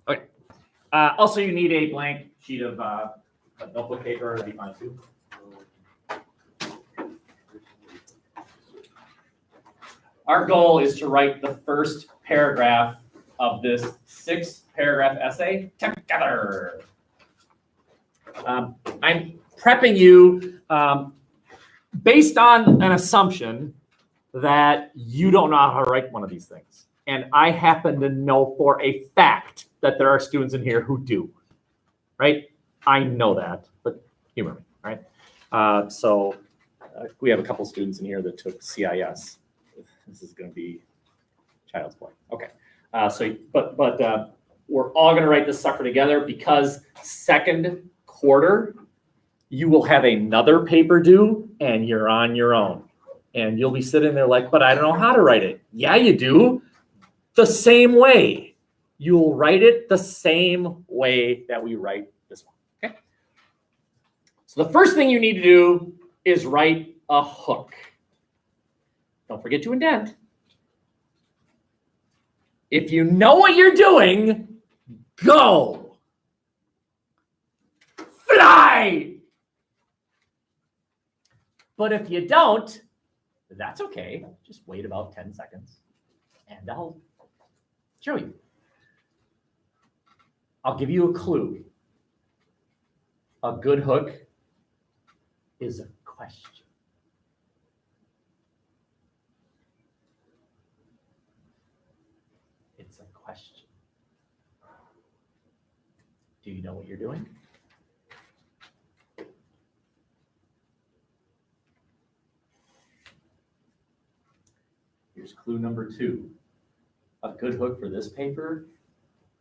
Okay. Also, you need a blank sheet of notebook paper. That'd be fine too. Our goal is to write the first paragraph of this 6-paragraph essay together. I'm prepping you based on an assumption that you don't know how to write one of these things. And I happen to know for a fact that there are students in here who do, right? I know that, but humor me, right? So we have a couple students in here that took CIS. This is going to be child's play. Okay. But we're all going to write this sucker together because second quarter, you will have another paper due and you're on your own. And you'll be sitting there like, but I don't know how to write it. Yeah, you do. The same way. You'll write it the same way that we write this one. Okay. So the first thing you need to do is write a hook. Don't forget to indent. If you know what you're doing, go. Fly. But if you don't, that's okay. Just wait about 10 seconds and I'll show you. I'll give you a clue. A good hook is a question. It's a question. Do you know what you're doing? Here's clue number 2. A good hook for this paper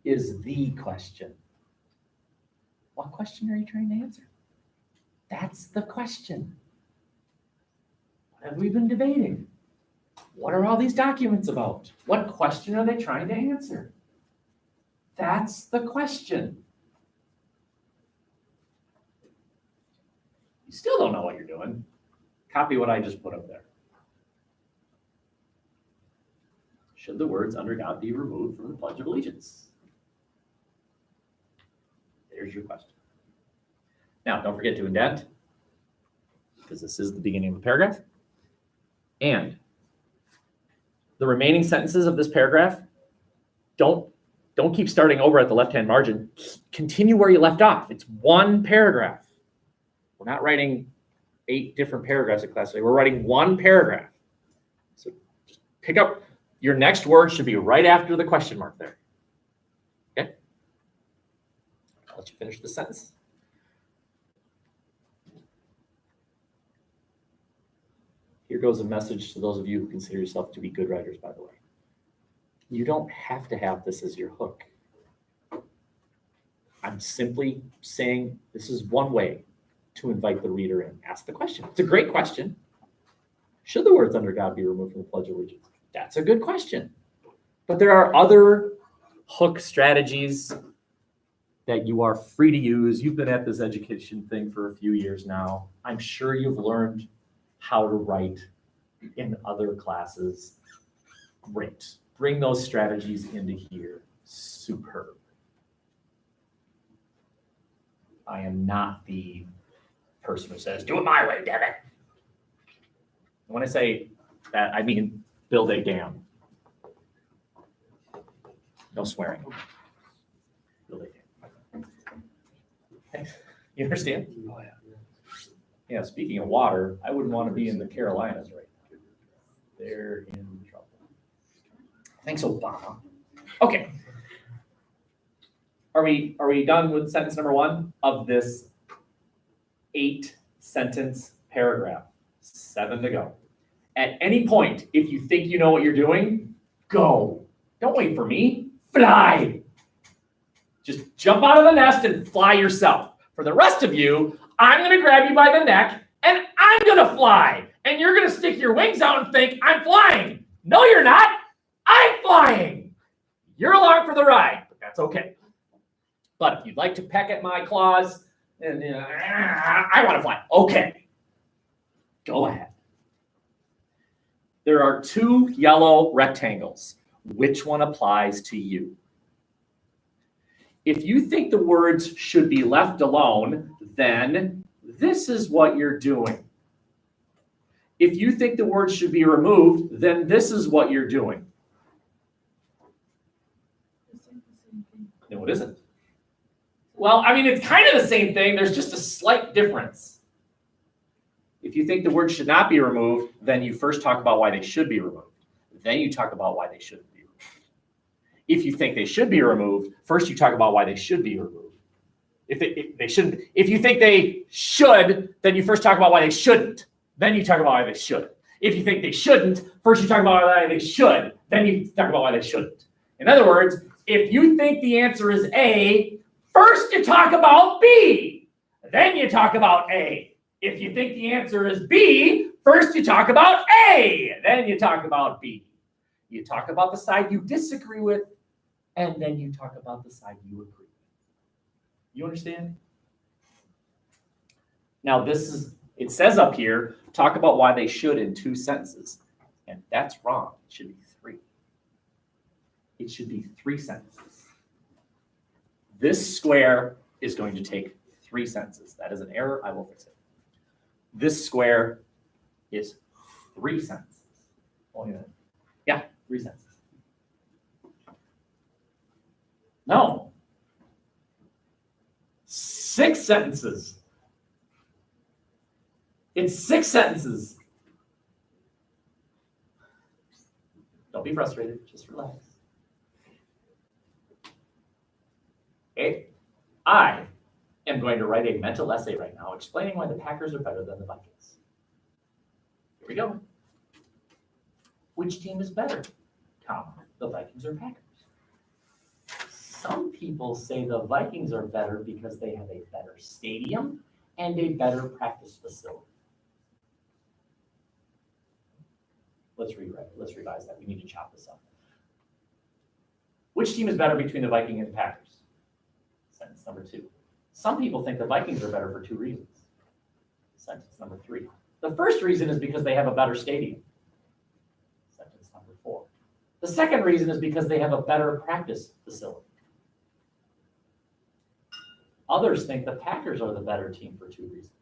is the question. What question are you trying to answer? That's the question. What have we been debating? What are all these documents about? What question are they trying to answer? That's the question. You still don't know what you're doing. Copy what I just put up there. Should the words "under God" be removed from the Pledge of Allegiance? There's your question. Now, don't forget to indent, because this is the beginning of a paragraph. And the remaining sentences of this paragraph, don't keep starting over at the left-hand margin. Continue where you left off. It's one paragraph. We're not writing 8 different paragraphs at class today. We're writing one paragraph. So just pick up. Your next word should be right after the question mark there. Okay? I'll let you finish the sentence. Here goes a message to those of you who consider yourself to be good writers, by the way. You don't have to have this as your hook. I'm simply saying this is one way to invite the reader in. Ask the question. It's a great question. Should the words "under God" be removed from the Pledge of Allegiance? That's a good question. But there are other hook strategies that you are free to use. You've been at this education thing for a few years now. I'm sure you've learned how to write in other classes. Great. Bring those strategies into here. Superb. I am not the person who says, "Do it my way, damn it." When I say that, I mean build a dam. No swearing. Build a dam. You understand? Oh, yeah. Yeah, speaking of water, I wouldn't want to be in the Carolinas right now. They're in trouble. Thanks, Obama. Okay. Are we done with sentence number 1 of this 8-sentence paragraph? 7 to go. At any point, if you think you know what you're doing, go. Don't wait for me. Fly. Just jump out of the nest and fly yourself. For the rest of you, I'm going to grab you by the neck and I'm going to fly. And you're going to stick your wings out and think, "I'm flying." No, you're not. I'm flying. You're along for the ride, but that's okay. But if you'd like to peck at my claws, and I want to fly. Okay. Go ahead. There are 2 yellow rectangles. Which one applies to you? if you think the words should be left alone, then this is what you're doing. If you think the words should be removed, then this is what you're doing. No, it isn't. Well, I mean, it's kind of the same thing. There's just a slight difference. If you think the words should not be removed, then you first talk about why they should be removed. Then you talk about why they shouldn't be removed. If you think they should be removed, first you talk about why they should be removed. If they shouldn't, if you think they should, then you first talk about why they shouldn't. Then you talk about why they should. If you think they shouldn't, first you talk about why they should. Then you talk about why they shouldn't. In other words, if you think the answer is A, first you talk about B. Then you talk about A. If you think the answer is B, first you talk about A. Then you talk about B. You talk about the side you disagree with, and then you talk about the side you agree with. You understand? Now it says up here, talk about why they should in 2 sentences. And that's wrong. It should be 3. It should be 3 sentences. This square is going to take 3 sentences. That is an error. I will fix it. This square is 3 sentences. Yeah, 3 sentences. No. 6 sentences. It's 6 sentences. Don't be frustrated. Just relax. Okay. I am going to write a mental essay right now explaining why the Packers are better than the Vikings. Here we go. Which team is better? The Vikings or Packers? Some people say the Vikings are better because they have a better stadium and a better practice facility. Let's revise that. We need to chop this up. Which team is better between the Vikings and the Packers? Sentence number 2. Some people think the Vikings are better for 2 reasons. Sentence number 3. The first reason is because they have a better stadium. Sentence number 4. The second reason is because they have a better practice facility. Others think the Packers are the better team for 2 reasons.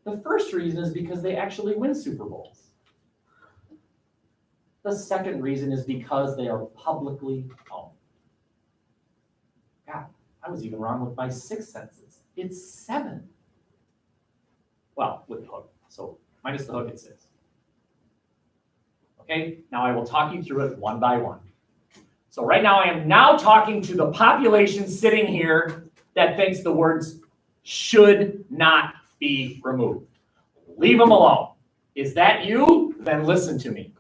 The first reason is because they actually win Super Bowls. The second reason is because they are publicly owned. God, I was even wrong with my 6 sentences. It's 7. Well, with the hook. So minus the hook, it's 6. Okay, now I will talk you through it one by one. So right now I am now talking to the population sitting here that thinks the words should not be removed. Leave them alone. Is that you? Then listen to me.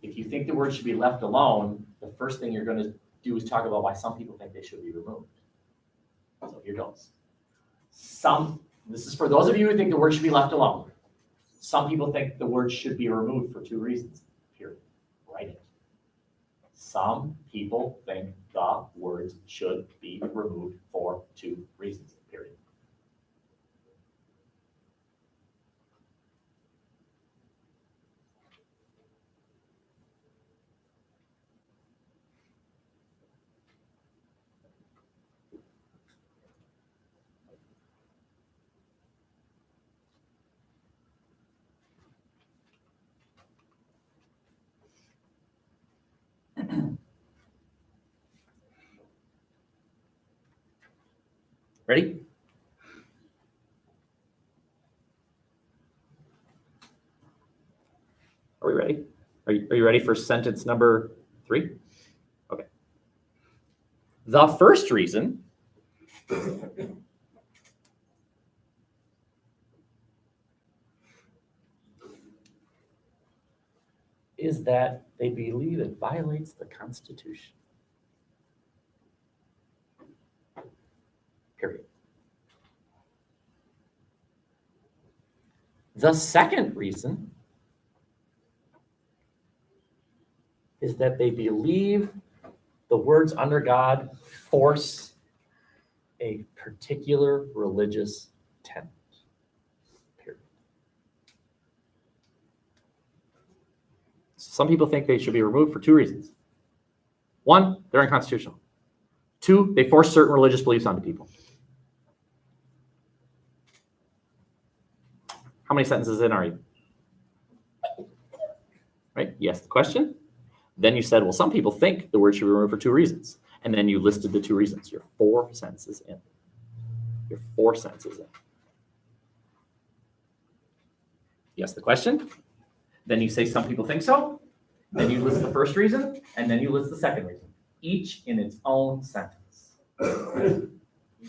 If you think the word should be left alone, the first thing you're going to do is talk about why some people think they should be removed. So here goes. This is for those of you who think the word should be left alone. Some people think the word should be removed for 2 reasons. Period. Write it. Some people think the words should be removed for 2 reasons. Period. Ready? Are we ready? Are you ready for sentence number 3? Okay. The first reason is that they believe it violates the Constitution. Period. The second reason is that they believe the words under God force a particular religious tenet. Period. Some people think they should be removed for 2 reasons. 1, they're unconstitutional. 2, they force certain religious beliefs onto people. How many sentences in are you? Right? You asked the question. Then you said, well, some people think the word should be removed for 2 reasons. And then you listed the 2 reasons. You're 4 sentences in. You're 4 sentences in. You ask the question. Then you say some people think so. Then you list the first reason. And then you list the second reason. Each in its own sentence. You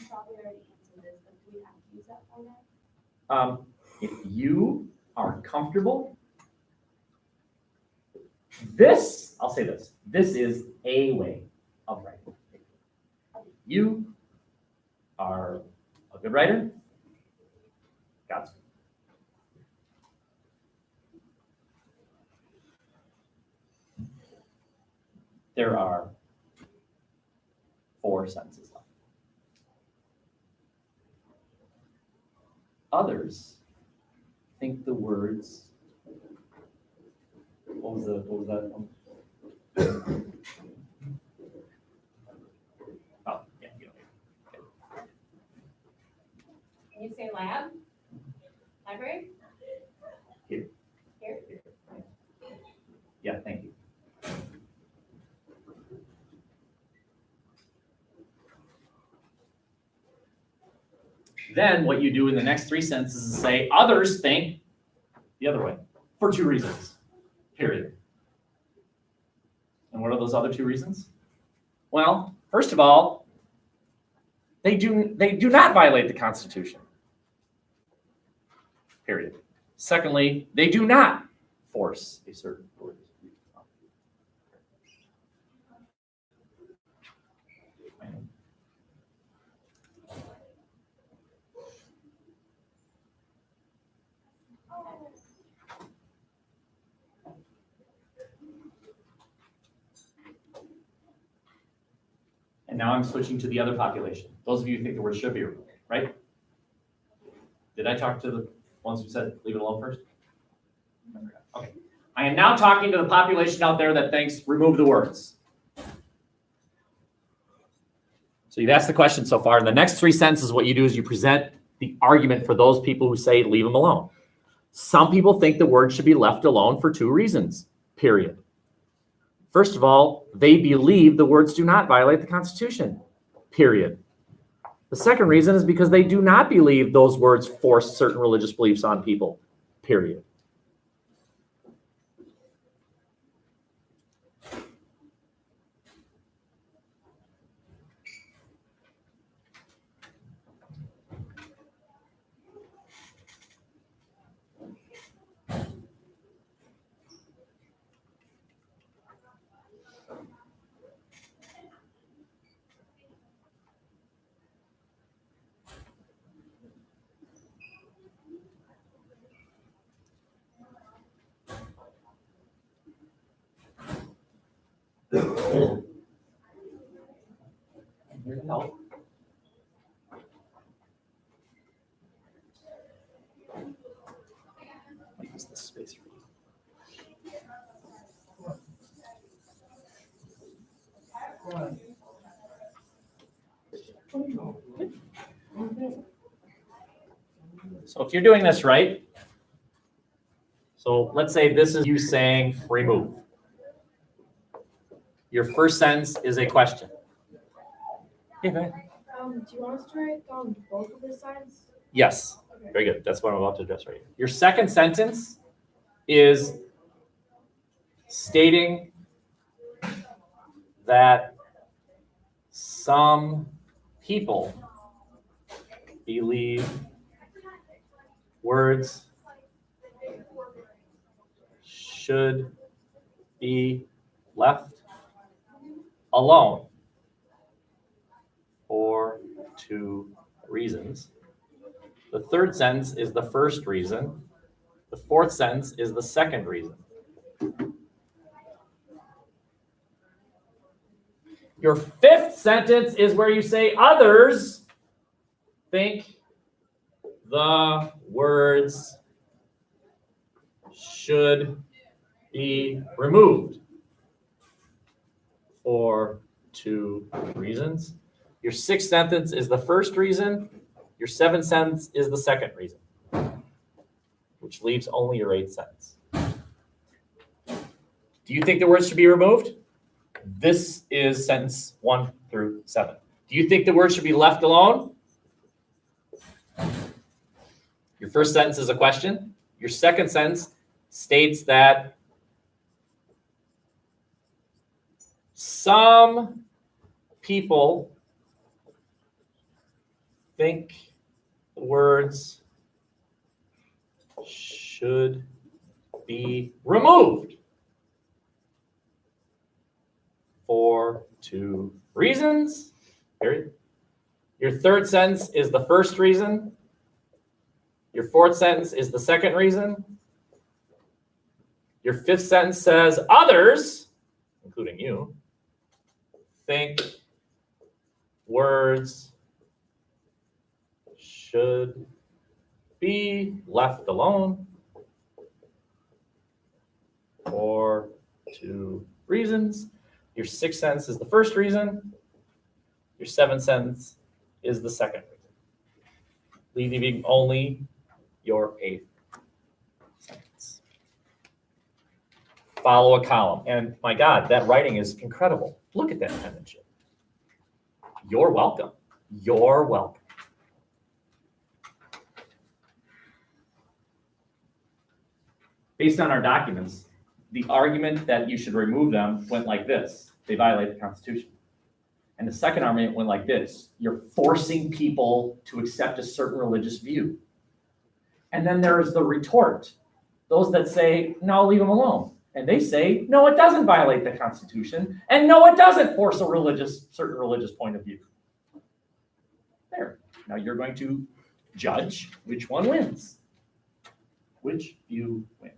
probably already answered this, but do we have to use that format? If you are comfortable, I'll say this is a way of writing. You are a good writer. Godspeed. There are 4 sentences left. Others think the words. What was that? Oh, yeah, you know. Can you say lab? Library? Here. Here? Yeah, thank you. Then what you do in the next 3 sentences is say, others think the other way for 2 reasons, period. And what are those other 2 reasons? Well, first of all, they do not violate the Constitution, period. Secondly, they do not force a certain word. And now I'm switching to the other population. Those of you who think the word should be removed, right? Did I talk to the ones who said leave it alone first? Okay. I am now talking to the population out there that thinks remove the words. So you've asked the question so far. In the next 3 sentences, what you do is you present the argument for those people who say leave them alone. Some people think the word should be left alone for 2 reasons, period. First of all, they believe the words do not violate the Constitution, period. The second reason is because they do not believe those words force certain religious beliefs on people, period. Here to help. I'll use this space for you. So if you're doing this right, so let's say this is you saying remove. Your first sentence is a question. Yeah, go ahead. Do you want us to write down both of the sides? Yes, Okay. very good. That's what I'm about to address right here. Your second sentence is stating that some people believe words should be left alone for 2 reasons. The third sentence is the first reason. The fourth sentence is the second reason. Your fifth sentence is where you say others think the words should be removed for 2 reasons. Your 6th sentence is the first reason. Your 7th sentence is the second reason, which leaves only your 8th sentence. Do you think the words should be removed? This is sentence 1 through 7. Do you think the word should be left alone? Your first sentence is a question. Your second sentence states that some people think the words should be removed for 2 reasons. Period. Your third sentence is the first reason. Your fourth sentence is the second reason. Your fifth sentence says others, including you, think words should be left alone for 2 reasons. Your sixth sentence is the first reason. Your seventh sentence is the second reason, leaving only your 8th sentence. Follow a column. And my God, that writing is incredible. Look at that penmanship. You're welcome. You're welcome. Based on our documents, the argument that you should remove them went like this. They violate the Constitution. And the second argument went like this. You're forcing people to accept a certain religious view. And then there's the retort. Those that say, no, leave them alone. And they say, no, it doesn't violate the Constitution. And no, it doesn't force a certain religious point of view. There. Now you're going to judge which one wins. Which view wins.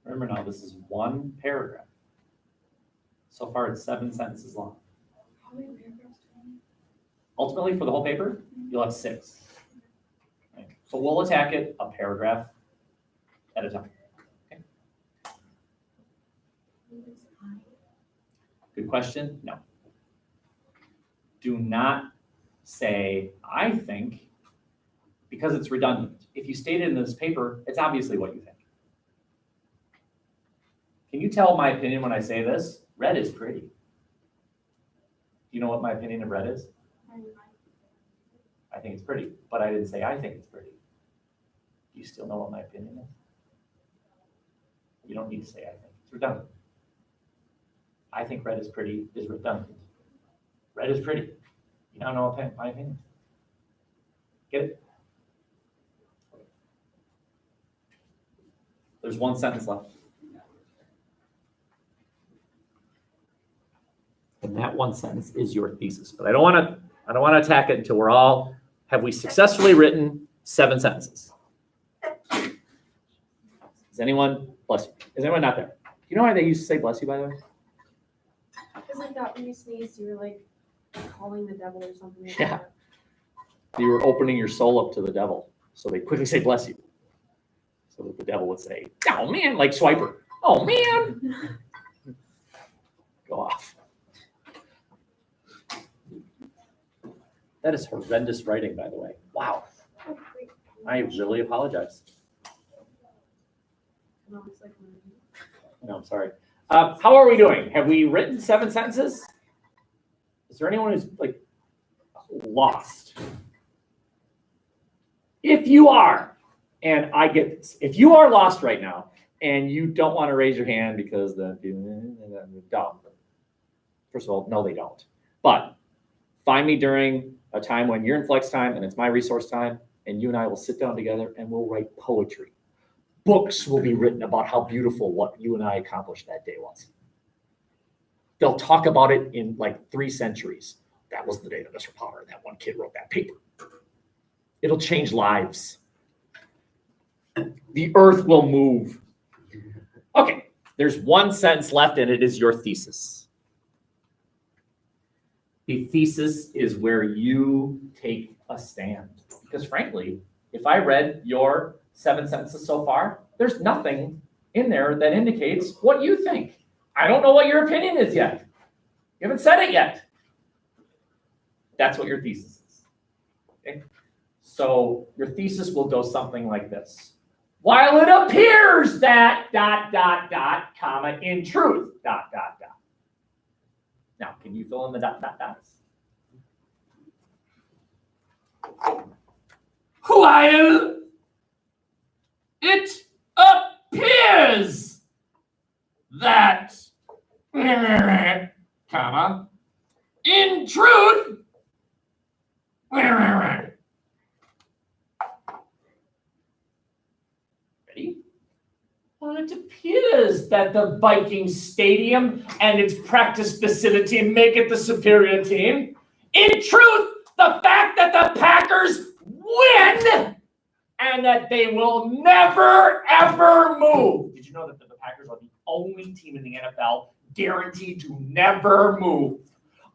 Remember now, this is 1 paragraph. So far, it's 7 sentences long. How many paragraphs do we need? Ultimately, for the whole paper, you'll have 6. Right? So we'll attack it a paragraph at a time. Okay. Good question? No. Do not say, I think, because it's redundant. If you state it in this paper, it's obviously what you think. Can you tell my opinion when I say this? Red is pretty. Do you know what my opinion of red is? I think it's pretty, but I didn't say I think it's pretty. Do you still know what my opinion is? You don't need to say I think. It's redundant. I think red is pretty is redundant. Red is pretty. You now know my opinion. Get it? There's 1 sentence left. And that 1 sentence is your thesis. But I don't want to attack it until have we successfully written 7 sentences? Is anyone, bless you, is anyone not there? Do you know why they used to say bless you, by the way? Because I thought when you sneezed, you were like calling the devil or something like Yeah. that. You were opening your soul up to the devil. So they quickly say bless you. So that the devil would say, oh man, like Swiper. Oh man. Go off. That is horrendous writing, by the way. Wow. I really apologize. No, it's like No, I'm sorry. How are we doing? Have we written 7 sentences? Is there anyone who's like lost? If you are, and I get this, if you are lost right now and you don't want to raise your hand because don't. First of all, no, they don't. But find me during a time when you're in flex time and it's my resource time, and you and I will sit down together and we'll write poetry. Books will be written about how beautiful what you and I accomplished that day was. They'll talk about it in like 3 centuries. That was the day that Mr. Potter and that one kid wrote that paper. It'll change lives. The earth will move. Okay, there's one sentence left, and it is your thesis. The thesis is where you take a stand. Because frankly, if I read your 7 sentences so far, there's nothing in there that indicates what you think. I don't know what your opinion is yet. You haven't said it yet. That's what your thesis is. Okay? So your thesis will go something like this. While it appears that ... comma, in truth ... Now, can you fill in the ... dots? While it appears that ... comma, in truth ... Ready? Well, it appears that the Viking Stadium and its practice facility make it the superior team. In truth, the fact that the Packers win and that they will never, ever move. Did you know that the Packers are the only team in the NFL guaranteed to never move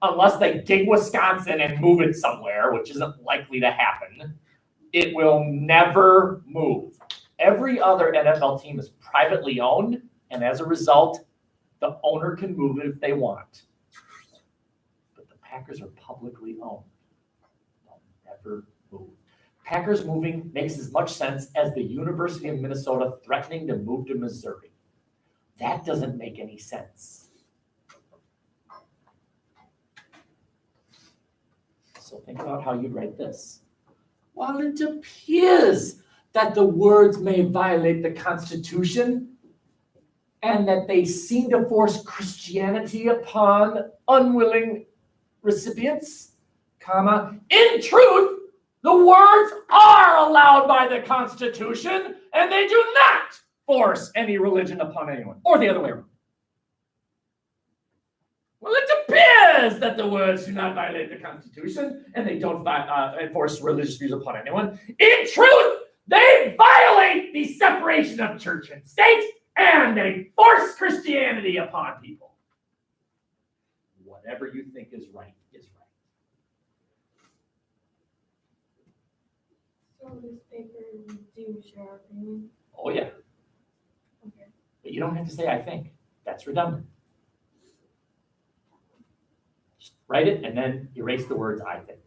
unless they dig Wisconsin and move it somewhere, which isn't likely to happen? It will never move. Every other NFL team is privately owned, and as a result, the owner can move it if they want. But the Packers are publicly owned. They'll never move. Packers moving makes as much sense as the University of Minnesota threatening to move to Missouri. That doesn't make any sense. So think about how you'd write this. While it appears that the words may violate the Constitution and that they seem to force Christianity upon unwilling recipients, comma, in truth, the words are allowed by the Constitution and they do not force any religion upon anyone, or the other way around. Well, it appears that the words do not violate the Constitution and they don't enforce religious views upon anyone. In truth, they violate the separation of church and state, and they force Christianity upon people. Whatever you think is right is right. So this paper, do you share our opinion? Oh, yeah. Okay. But you don't have to say, I think. That's redundant. Just write it and then erase the words, I think.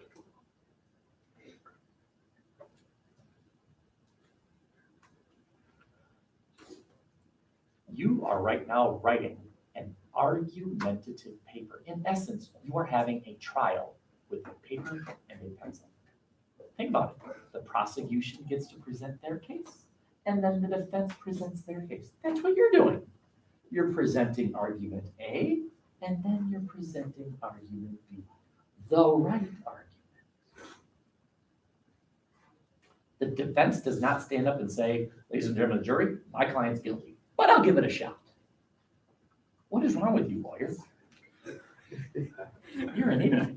You are right now writing an argumentative paper. In essence, you are having a trial with a paper and a pencil. Think about it. The prosecution gets to present their case, and then the defense presents their case. That's what you're doing. You're presenting argument A, and then you're presenting argument B, the right argument. The defense does not stand up and say, ladies and gentlemen of the jury, my client's guilty. But I'll give it a shot. What is wrong with you, lawyer? You're an idiot.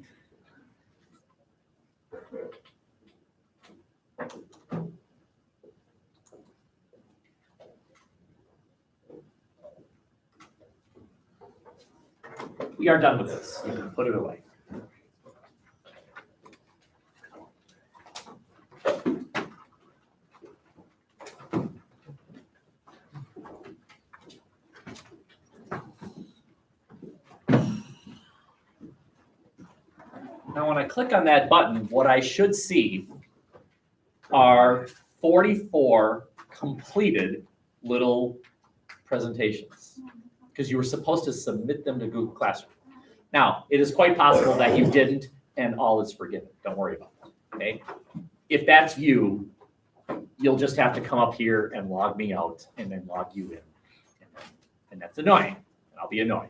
We are done with this. You can put it away. Now, when I click on that button, what I should see are 44 completed little presentations because you were supposed to submit them to Google Classroom. Now, it is quite possible that you didn't and all is forgiven. Don't worry about that, okay? If that's you, you'll just have to come up here and log me out and then log you in. And that's annoying, and I'll be annoyed.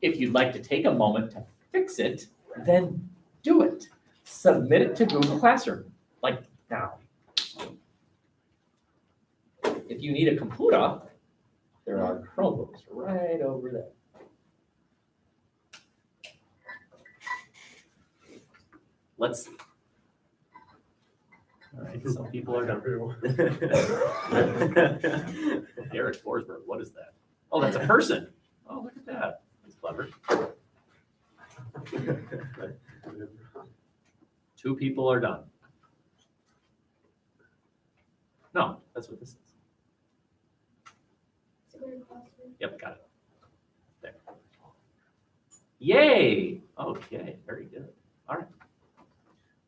If you'd like to take a moment to fix it, then do it. Submit it to Google Classroom, like now. If you need a computer, there are Chromebooks right over there. Let's see. All right. right, some people are done. Eric Forsberg, what is that? Oh, that's a person. Oh, look at that. That's clever. 2 people are done. No, that's what this is. Yep, got it. There. Yay! Okay, very good. All right.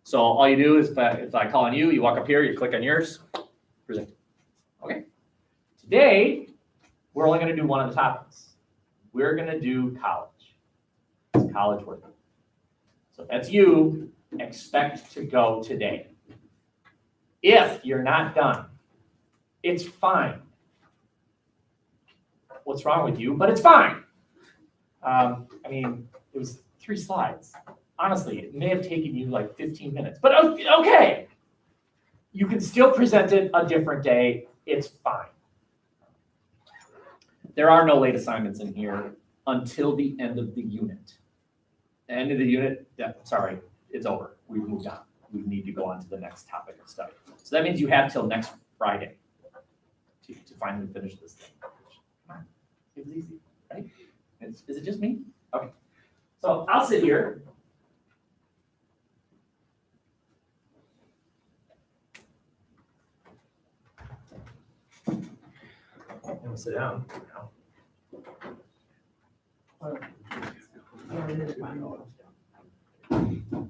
So all you do is if I call on you, you walk up here, you click on yours, present. Okay. Today, we're only going to do one of the topics. We're going to do college. It's college worth it. So that's you. Expect to go today. If you're not done, it's fine. What's wrong with you? But it's fine. I mean, it was 3 slides. Honestly, it may have taken you like 15 minutes, but okay. You can still present it a different day. It's fine. There are no late assignments in here until the end of the unit. The end of the unit, sorry, it's over. We've moved on. We need to go on to the next topic of study. So that means you have till next Friday to finally finish this thing. Come on, it was easy, right? Is it just me? Okay. So I'll sit here. I'm gonna sit down now.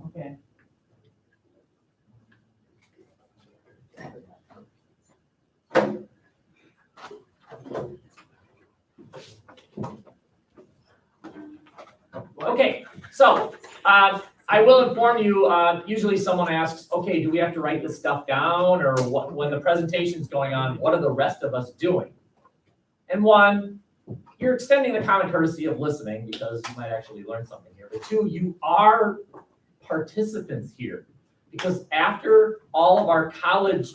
Okay. Okay, so I will inform you, usually someone asks, okay, do we have to write this stuff down, or what, when the presentation's going on, what are the rest of us doing? And 1, you're extending the common courtesy of listening because you might actually learn something here. But 2, you are participants here because after all of our college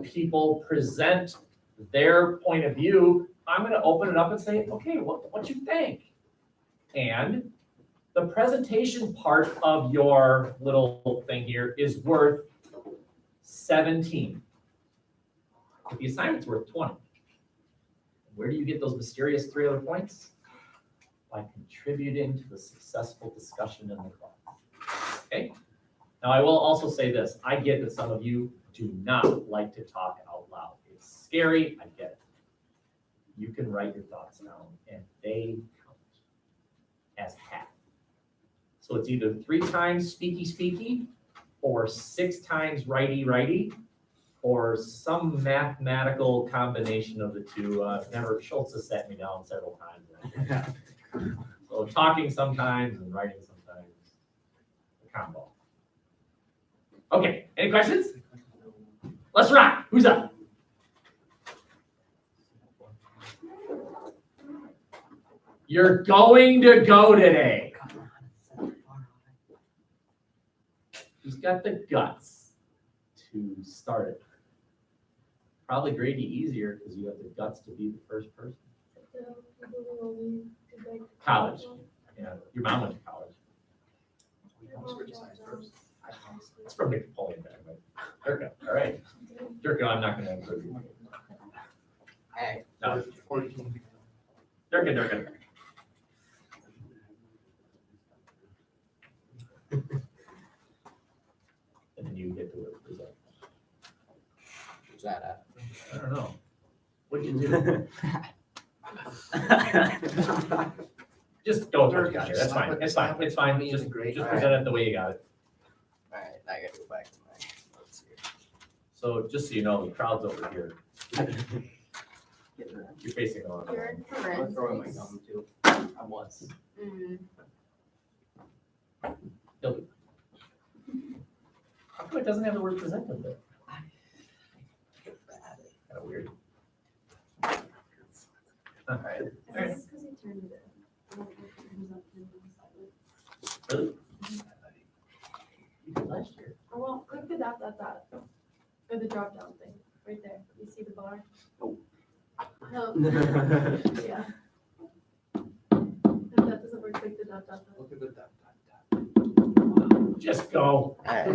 people present their point of view, I'm going to open it up and say, okay, what you think? And the presentation part of your little thing here is worth 17. But the assignment's worth 20. Where do you get those mysterious 3 other points? By contributing to the successful discussion in the class. Okay? Now I will also say this. I get that some of you do not like to talk out loud. It's scary, I get it. You can write your thoughts down and they count as half. So it's either 3 times speaky, or 6 times righty, or some mathematical combination of the 2. Schultz has sat me down several times. So talking sometimes and writing sometimes, a combo. Okay, any questions? Let's rock. Who's up? You're going to go today. Who's got the guts to start it? Probably grade you easier because you have the guts to be the first person. College. Yeah, your mom went to college. It's from Napoleon back, right? Durka, all right. Durka, I'm not going to improve you. Hey. No. 14. Durka. And then you get to present. Who's that at? I don't know. What'd you do? Just go with what you got here. That's fine. It's fine. It's fine. Just present it the way you got it. All right, now I gotta go back to my notes here. So just so you know, the crowd's over here. You're facing the wrong You're way. in I'm throwing my forensics. gum too. I was. He'll do. How come it doesn't have the word presented there? Kind of weird. All right. Is this because he turned it in? Really? You did last year. Oh, well, click the dot. Or the drop down thing, right there. You see the bar? Oh. Oh, yeah. If that doesn't work, click the dot. Look at the dot. Just go. All right.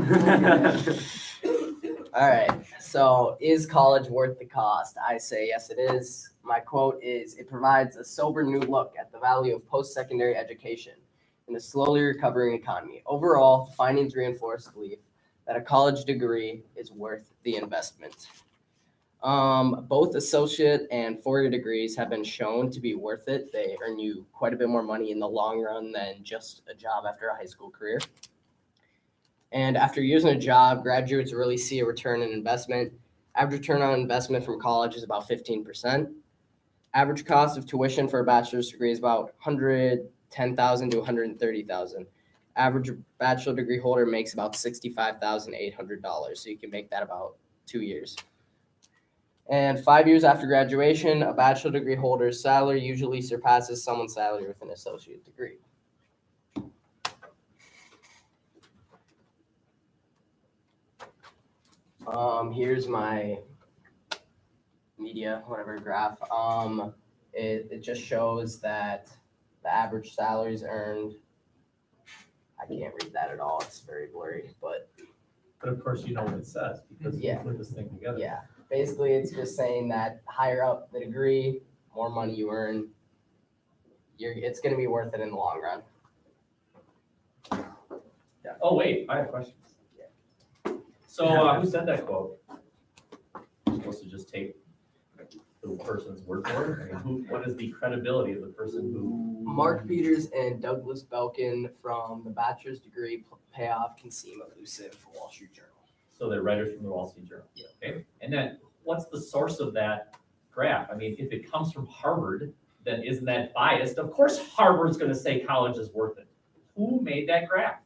All right. So, is college worth the cost? I say yes, it is. My quote is, "It provides a sober new look at the value of post-secondary education in a slowly recovering economy. Overall, the findings reinforce the belief that a college degree is worth the investment." Both associate and four-year degrees have been shown to be worth it. They earn you quite a bit more money in the long run than just a job after a high school career. And after years in a job, graduates really see a return on investment. Average return on investment from college is about 15%. Average cost of tuition for a bachelor's degree is about $110,000 to $130,000. Average bachelor degree holder makes about $65,800, so you can make that about 2 years. And 5 years after graduation, a bachelor degree holder's salary usually surpasses someone's salary with an associate degree. Here's my media, whatever graph. It just shows that the average salaries earned. I can't read that at all. It's very blurry, but of course, you know what it says because you Yeah. put this thing together. yeah, basically it's just saying that higher up the degree, more money you earn, it's going to be worth it in the long run. Yeah. Oh, wait, I have questions. So who said that quote? You're supposed to just take the person's word for it? I mean, what is the credibility of the person who? Mark Peters and Douglas Belkin from the bachelor's degree payoff can seem elusive for Wall Street Journal. So they're writers from the Wall Street Journal. Okay. And then what's the source of that graph? I mean, if it comes from Harvard, then isn't that biased? Of course, Harvard's going to say college is worth it. Who made that graph?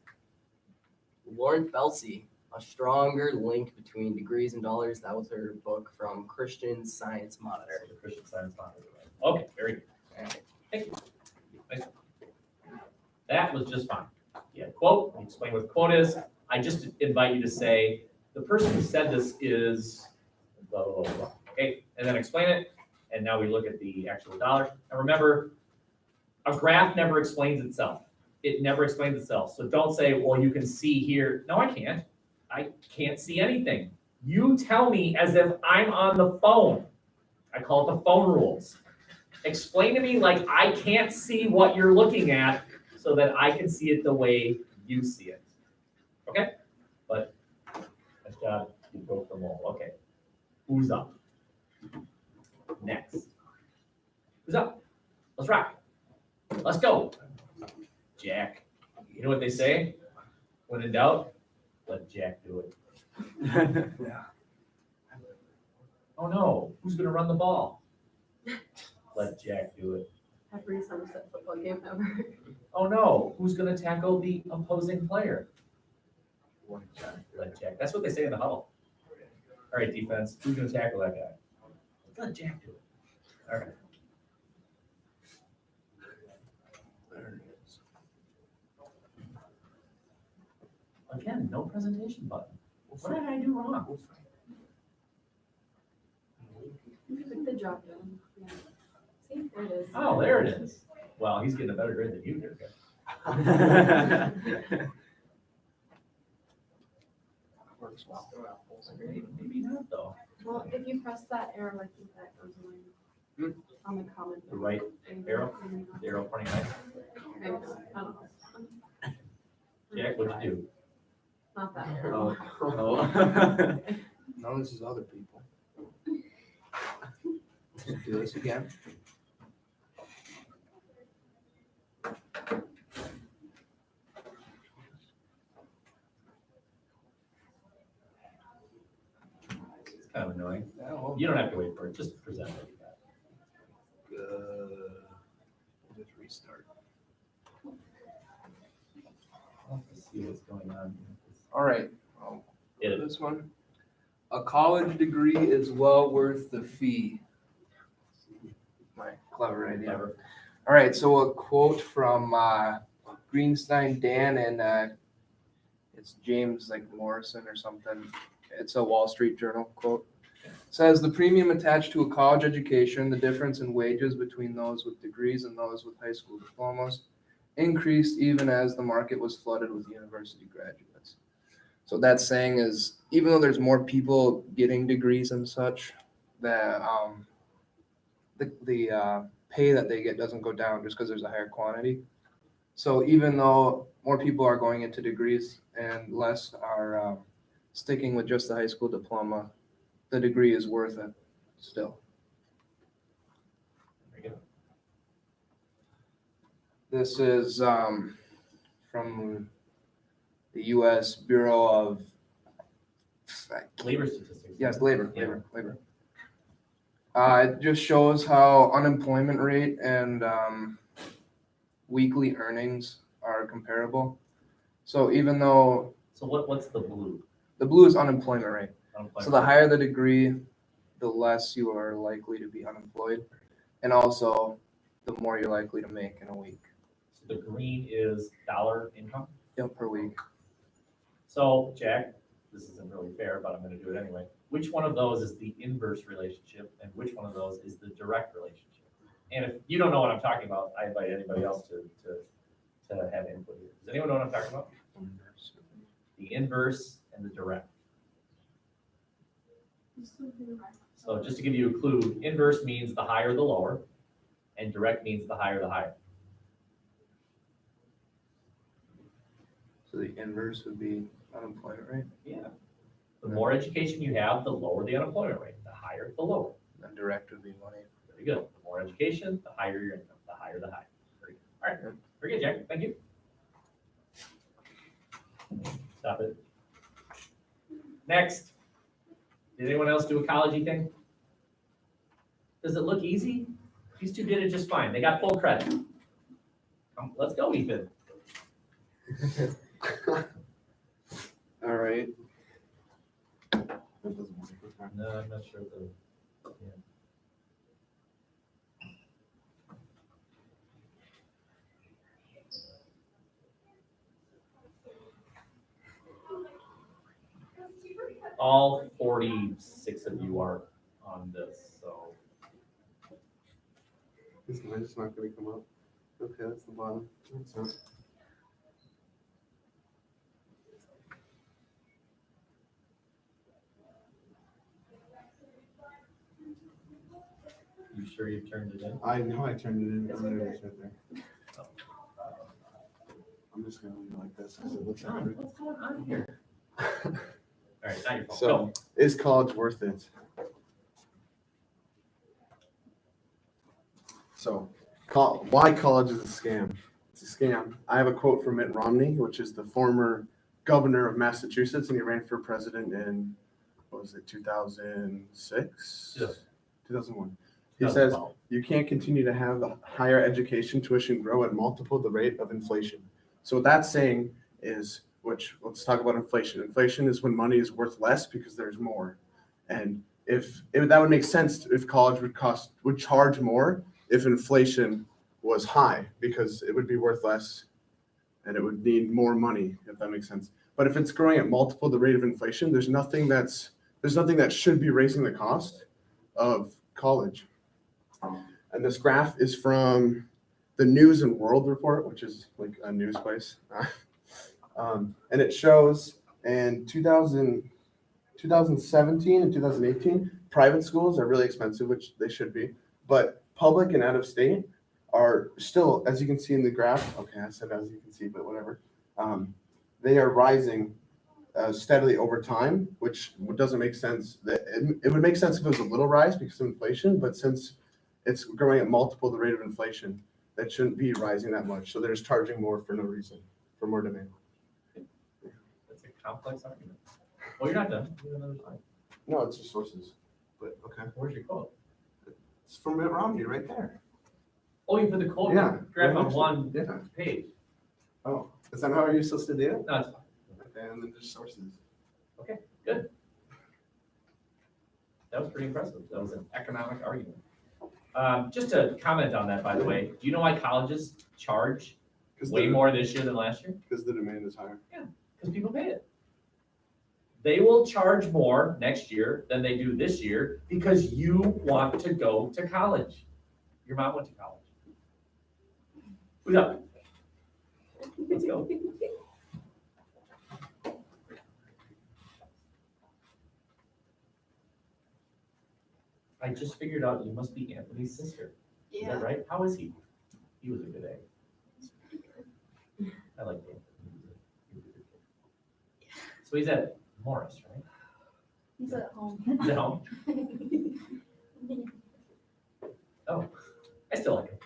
Lauren Felsey, A Stronger Link Between Degrees and Dollars. That was her book from Christian Science Monitor. The Christian Science Monitor. Okay, very good. All right. Thank you. Nice. That was just fine. Yeah, quote, explain what the quote is. I just invite you to say, the person who said this is blah, blah, blah, blah. Okay, and then explain it. And now we look at the actual dollars. And remember, a graph never explains itself. It never explains itself. So don't say, well, you can see here. No, I can't. I can't see anything. You tell me as if I'm on the phone. I call it the phone rules. Explain to me like I can't see what you're looking at so that I can see it the way you see it. Okay? But nice job. You broke the mold. Okay. Who's up? Next. Who's up? Let's rock. Let's go. Jack. You know what they say? When in doubt, let Jack do it. Yeah. Oh no, who's gonna run the ball? Let Jack do it. Every Somerset football game ever. Oh no, who's gonna tackle the opposing player? Let Jack. That's what they say in the huddle. All right, defense, who's gonna tackle that guy? Let Jack do it. All right. There it is. Again, no presentation button. What did I do wrong? You took the drop down. Yeah. See, there it is. Oh, there it is. Well, he's getting a better grade than you did. Works well. Maybe not though. Well, if you press that arrow, I think that goes away. On the comment. The right arrow? The arrow pointing right. Maybe not. I don't know. Jack, what'd you do? Not that arrow. No, this is other people. Let's do this again. It's kind of annoying. Yeah, well, You don't have to wait for it. Just present what you got. good. Just restart. I'll have to see what's going on. All right. Well, Hit it. this one. A college degree is well worth the fee. My clever idea. Never. All right, so a quote from Greenstein Dan and it's James like Morrison or something. It's a Wall Street Journal quote. It says the premium attached to a college education, the difference in wages between those with degrees and those with high school diplomas, increased even as the market was flooded with university graduates. So what that's saying is, even though there's more people getting degrees and such, the pay that they get doesn't go down just because there's a higher quantity. So even though more people are going into degrees and less are sticking with just the high school diploma, the degree is worth it still. Very good. This is from the U.S. Bureau of Labor statistics. Yes, labor. Yeah. It just shows how unemployment rate and weekly earnings are comparable. So even though So what's the blue? the blue is unemployment rate, Unemployment so the rate. higher the degree, the less you are likely to be unemployed, and also the more you're likely to make in a week. So the green is dollar income. Yep, per week. So Jack, this isn't really fair, but I'm gonna do it anyway. Which one of those is the inverse relationship and which one of those is the direct relationship? And if you don't know what I'm talking about, I invite anybody else to have input here. Does anyone know what I'm talking about? The inverse and the direct. So just to give you a clue, inverse means the higher the lower, and direct means the higher the higher. So the inverse would be unemployment rate, Yeah. The more education you have, the lower the unemployment rate. The higher, the lower. and direct would be money. Very good. The more education, the higher your income. The higher, the higher. Very good. All right. Very good, Jack. Thank you. Stop it. Next. Did anyone else do a college thing? Does it look easy? These two did it just fine. They got full credit. Let's go, Ethan. All right. No, I'm not sure the. Yeah. All 46 of you are on this, so. Is mine just not gonna come up? Okay, that's the bottom. That's not. You sure you turned it in? I know I turned it in. Oh, there it is right there. I'm just gonna leave it like this because it looks like it. What's going on here? All right, not your fault. So, Go. is college worth it? So, why college is a scam? It's a scam. I have a quote from Mitt Romney, which is the former governor of Massachusetts, and he ran for president in, what was it, 2006? Yes. 2001. He says, 2012. you can't continue to have the higher education tuition grow at multiple the rate of inflation. So what that's saying is, let's talk about inflation. Inflation is when money is worth less because there's more. And that would make sense if college would charge more if inflation was high, because it would be worth less and it would need more money, if that makes sense. But if it's growing at multiple the rate of inflation, there's nothing that should be raising the cost of college. And this graph is from the News and World Report, which is like a news place. And it shows in 2017 and 2018, private schools are really expensive, which they should be. But public and out of state are still, as you can see in the graph, okay, I said as you can see, but whatever. They are rising steadily over time, which doesn't make sense. It would make sense if it was a little rise because of inflation, but since it's growing at multiple the rate of inflation, that shouldn't be rising that much. So they're just charging more for no reason, for more demand. That's a complex argument. Well, you're not done. You have another slide. No, it's just sources. But okay. Where's your quote? It's from Mitt Romney right there. Oh, you put the quote Yeah. graph Right on next to one it. Yeah. page. Oh, is that how you're supposed to do it? No, it's fine. Okay, and then there's sources. Good. That was pretty impressive. That was an economic argument. Just to comment on that, by the way, do you know why colleges charge way more this year than last year? Because the demand is higher. Because people pay it. They will charge more next year than they do this year because you want to go to college. Your mom went to college. Who's up? Let's go. I just figured out you must be Anthony's sister. Is that right? How is he? He was a good egg. I like Anthony. He was a good kid. So he's at Morris, right? He's at home. He's at home? Oh, I still like him.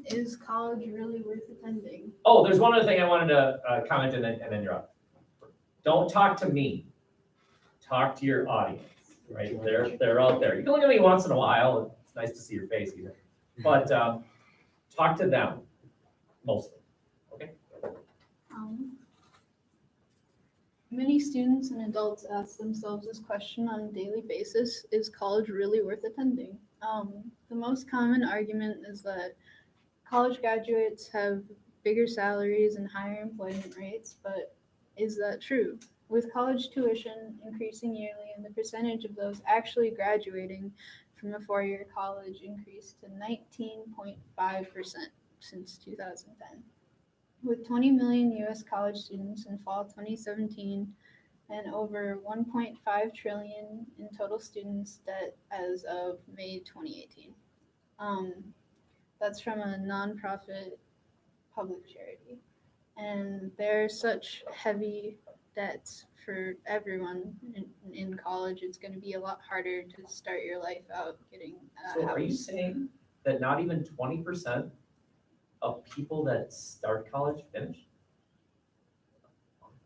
Is college really worth attending? Oh, there's one other thing I wanted to comment and then you're up. Don't talk to me. Talk to your audience, right? They're out there. You can look at me once in a while. It's nice to see your face either. But talk to them mostly, okay? Many students and adults ask themselves this question on a daily basis: is college really worth attending? The most common argument is that college graduates have bigger salaries and higher employment rates, but is that true? With college tuition increasing yearly and the percentage of those actually graduating from a four-year college increased to 19.5% since 2010. With 20 million U.S. college students in fall 2017 and over 1.5 trillion in total students debt as of May 2018. That's from a nonprofit public charity. And there are such heavy debts for everyone in college. It's going to be a lot harder to start your life out getting a So house. are you saying that not even 20% of people that start college finish?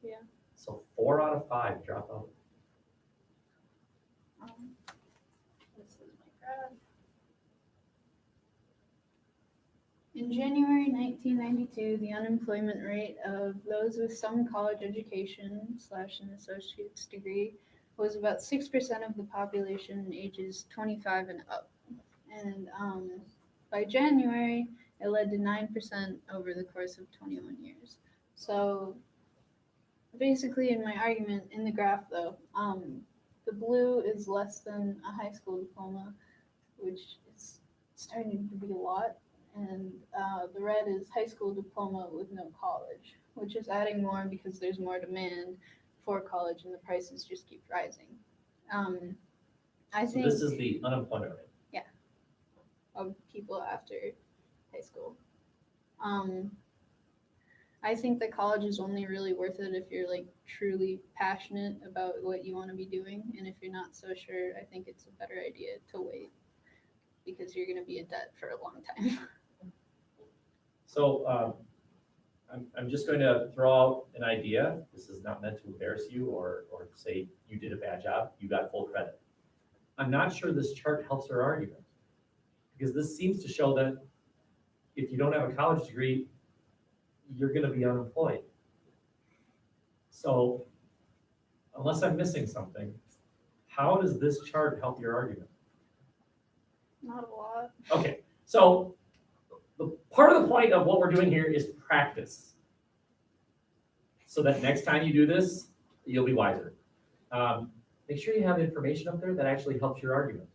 Yeah. So 4 out of 5 drop out. This is my graph. In January 1992, the unemployment rate of those with some college education / an associate's degree was about 6% of the population ages 25 and up. And by January, it led to 9% over the course of 21 years. So basically, in my argument, in the graph though, the blue is less than a high school diploma, which is starting to be a lot. And the red is high school diploma with no college, which is adding more because there's more demand for college and the prices just keep rising. I So think this is the unemployment rate. of people after high school. I think that college is only really worth it if you're like truly passionate about what you want to be doing, and if you're not so sure, I think it's a better idea to wait because you're going to be in debt for a long time. So I'm just going to throw out an idea. This is not meant to embarrass you or say you did a bad job, you got full credit. I'm not sure this chart helps our argument because this seems to show that if you don't have a college degree, you're going to be unemployed. So unless I'm missing something, how does this chart help your argument? Not a lot. Okay, so the part of the point of what we're doing here is practice. So that next time you do this, you'll be wiser. Make sure you have information up there that actually helps your argument.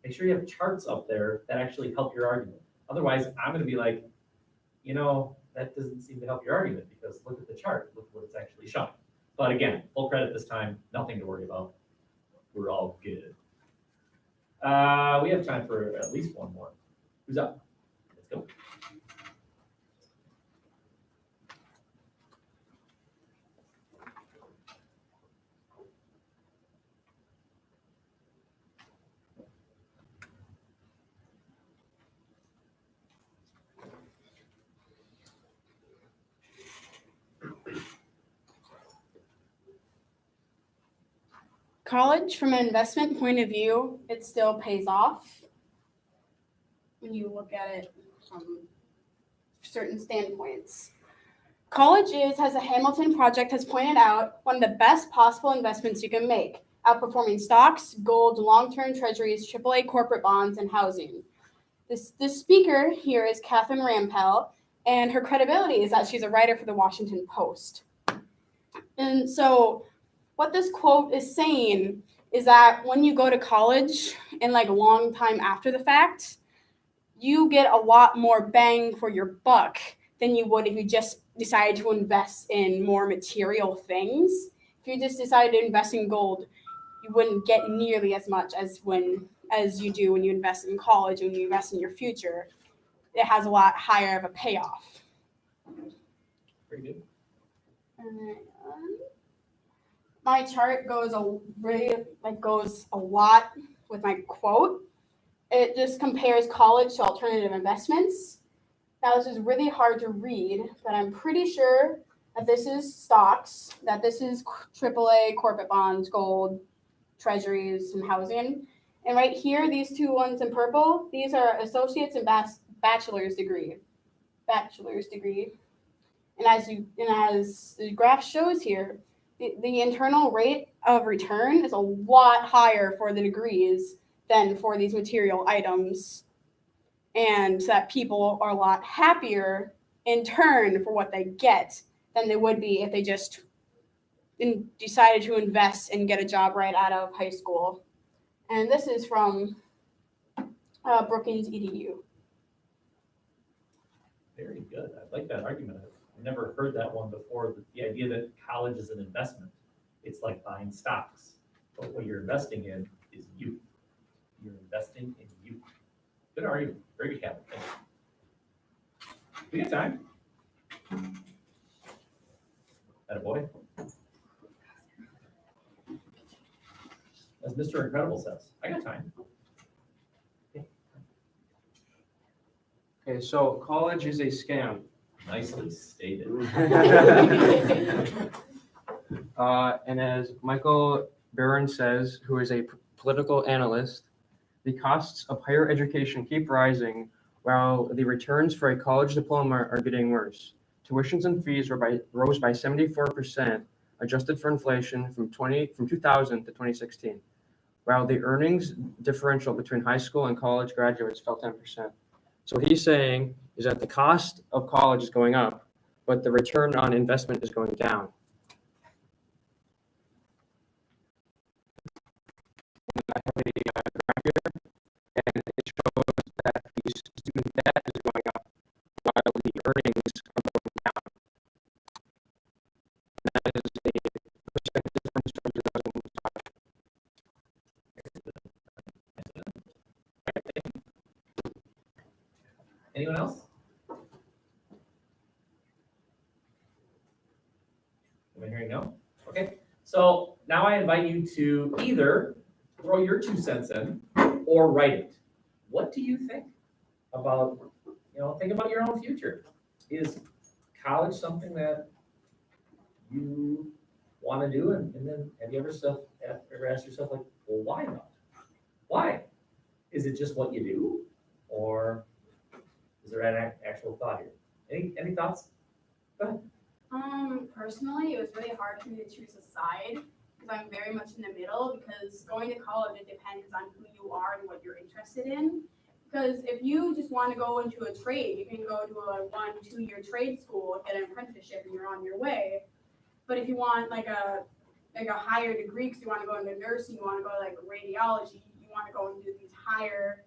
Make sure you have charts up there that actually help your argument. Otherwise, I'm going to be like, you know, that doesn't seem to help your argument because look at the chart, look what it's actually showing. But again, full credit this time, nothing to worry about. We're all good. We have time for at least one more. Who's up? Let's go. College, from an investment point of view, it still pays off when you look at it from certain standpoints. College is, as the Hamilton Project has pointed out, one of the best possible investments you can make, outperforming stocks, gold, long-term treasuries, AAA corporate bonds, and housing. This speaker here is Catherine Rampell, and her credibility is that she's a writer for the Washington Post. And so what this quote is saying is that when you go to college and like a long time after the fact, you get a lot more bang for your buck than you would if you just decided to invest in more material things. If you just decided to invest in gold, you wouldn't get nearly as much as you do when you invest in college, when you invest in your future. It has a lot higher of a payoff. Very good. My chart goes goes a lot with my quote. It just compares college to alternative investments. Now this is really hard to read, but I'm pretty sure that this is stocks, that this is AAA corporate bonds, gold, treasuries, and housing. And right here, these two ones in purple, these are associates and bachelor's degree. And as the graph shows here, the internal rate of return is a lot higher for the degrees than for these material items. And that people are a lot happier in turn for what they get than they would be if they just decided to invest and get a job right out of high school. And this is from Brookings EDU. Very good. I like that argument. I've never heard that one before. The idea that college is an investment. It's like buying stocks. But what you're investing in is you. You're investing in you. Good argument. Very good, Kevin. Thank you. We got time. Attaboy. As Mr. Incredible says, I got time. Okay, so college is a scam. Nicely stated. And as Michael Barron says, who is a political analyst, the costs of higher education keep rising while the returns for a college diploma are getting worse. Tuitions and fees rose by 74%, adjusted for inflation from 2000 to 2016, while the earnings differential between high school and college graduates fell 10%. So what he's saying is that the cost of college is going up, but the return on investment is going down. I have a graph here, and it shows that the student debt is going up while the earnings are going down. And that is a percentage difference from 2005. Anyone else? Am I hearing no? Okay. So now I invite you to either throw your 2 cents in or write it. What do you think about, think about your own future. Is college something that you want to do? And then have you ever asked yourself, like, well, why not? Why? Is it just what you do? Or is there an actual thought here? Any thoughts? Go ahead. Personally, it was really hard for me to choose a side because I'm very much in the middle, because going to college, it depends on who you are and what you're interested in. Because if you just want to go into a trade, you can go to a 1-2 year trade school, get an apprenticeship, and you're on your way. But if you want like a higher degree, because you want to go into nursing, you want to go like radiology, you want to go into these higher,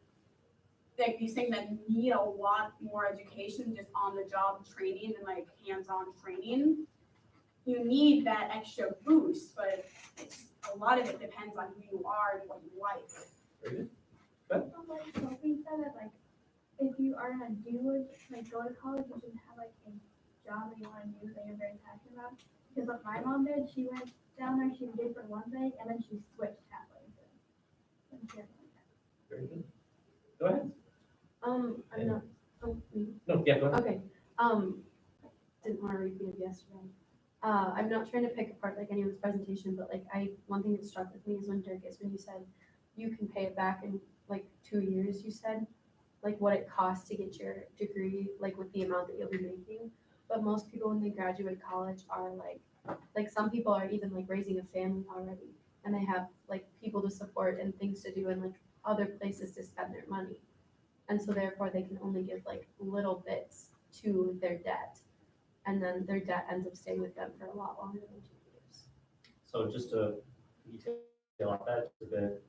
like these things that need a lot more education, just on the job training and like hands-on training. You need that extra boost, but a lot of it depends on who you are and what you like. Very good. Like Sophie said, that like if you are gonna go to college, you should have like a job that you want to do that you're very passionate about. Because what my mom did, she went down there, she did for one thing, and then she switched halfway through. Very good. Go ahead. I'm not. No, yeah, go ahead. Okay. Didn't want to repeat it yesterday. I'm not trying to pick apart like anyone's presentation, but like one thing that struck with me is when you said you can pay it back in like 2 years. You said like what it costs to get your degree, like with the amount that you'll be making. But most people when they graduate college are like some people are even like raising a family already, and they have like people to support and things to do and like other places to spend their money. And so therefore they can only give like little bits to their debt. And then their debt ends up staying with them for a lot longer than 2 years. So just to detail on that a bit,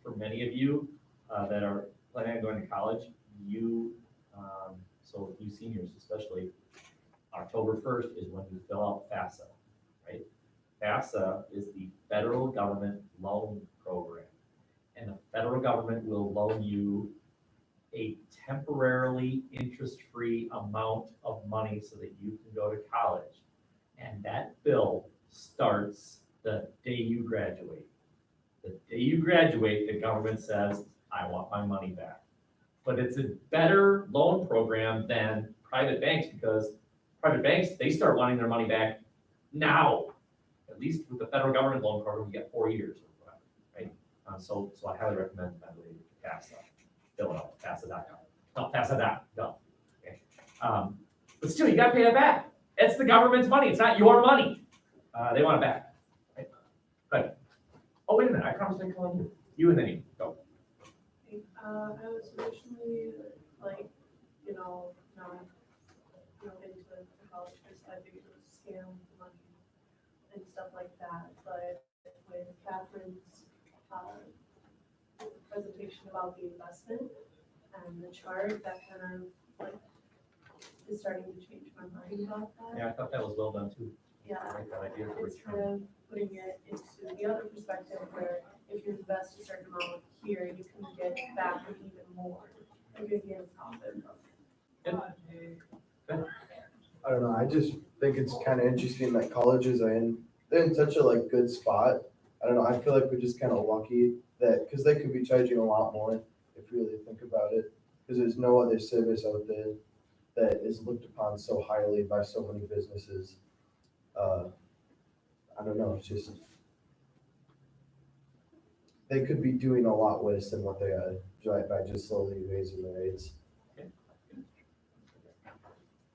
for many of you that are planning on going to college, so you seniors especially, October 1st is when you fill out FAFSA, right? FAFSA is the federal government loan program. And the federal government will loan you a temporarily interest-free amount of money so that you can go to college. And that bill starts the day you graduate. The day you graduate, the government says, I want my money back. But it's a better loan program than private banks because private banks, they start wanting their money back now. At least with the federal government loan program, you get 4 years or whatever, right? So I highly recommend that we pass that. Fill it out, pass it out. No, pass it out, go. Okay. But still, you gotta pay that back. It's the government's money, it's not your money. They want it back. Right? Good. Oh, wait a minute, I promised I'd call you. You and then you, go. I was originally like, not, into the college because I figured it was a scam money and stuff like that. But with Catherine's presentation about the investment and the chart, that kind of like is starting to change my mind about that. Yeah, I thought that was well done too. Yeah, I like that idea for it's return. kind of putting it into the other perspective where if you invest a certain amount here, you can get back even more. Like you're getting profit from it. I don't know. I just think it's kind of interesting that colleges are they're in such a like good spot. I don't know. I feel like we're just kind of lucky that because they could be charging a lot more if you really think about it. Because there's no other service out there that is looked upon so highly by so many businesses. I don't know. It's just they could be doing a lot worse than what they are by just slowly raising the rates.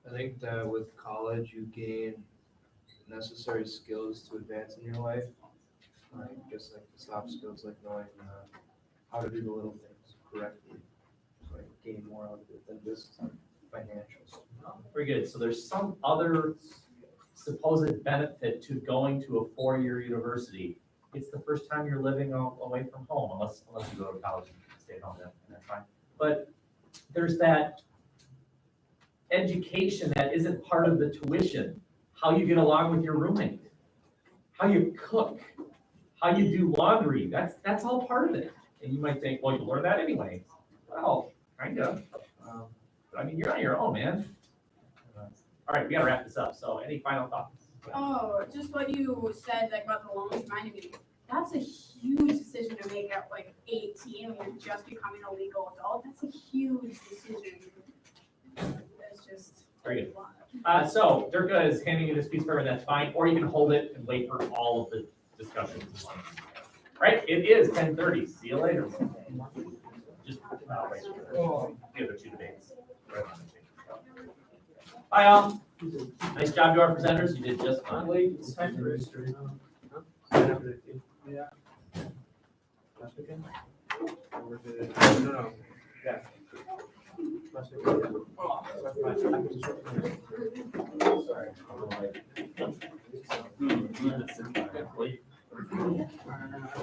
I think that with college, you gain necessary skills to advance in your life. Just like the soft skills, like knowing how to do the little things correctly. So like gain more out of it than just financials. Very good. So there's some other supposed benefit to going to a 4-year university. It's the first time you're living away from home, unless you go to college and stay at home, then that's fine. But there's that education that isn't part of the tuition. How you get along with your roommate, how you cook, how you do laundry. That's all part of it. And you might think, well, you learn that anyway. Well, kind of. But I mean, you're on your own, man. All right, we gotta wrap this up. So any final thoughts? Oh, just what you said like about the loans reminded me. That's a huge decision to make at like 18 when you're just becoming a legal adult. That's a huge decision. It's just Very good. So Durga is handing you this piece of paper, that's fine, or you can hold it and wait for all of the discussions. Right, it is 10:30. See you later. Just wait for the other two debates. Bye, all. Nice job to our presenters. You did just fine. It's time for history. Yeah. No. Yeah. Sorry.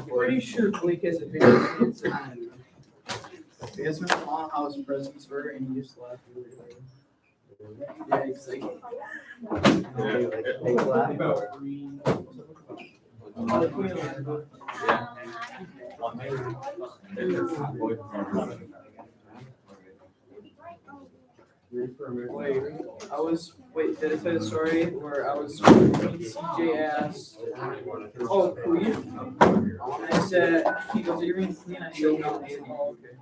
Pretty sure Blake has a video answer. He has no small house presents for her and he just left. Yeah, he's like. Wait, did I tell the story where I was CJ asked, oh, who are you? And I said, he goes, are you being clean? I said, no. Oh, okay.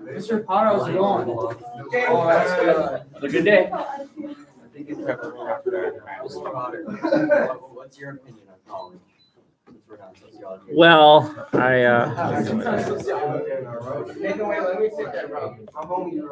Mr. Potter, how's it going? Oh, that's good. Have a good day. Mr. Potter, what's your opinion on college? Since we're on sociology. Well, Nathan, wait, let me take that, bro. I'm home.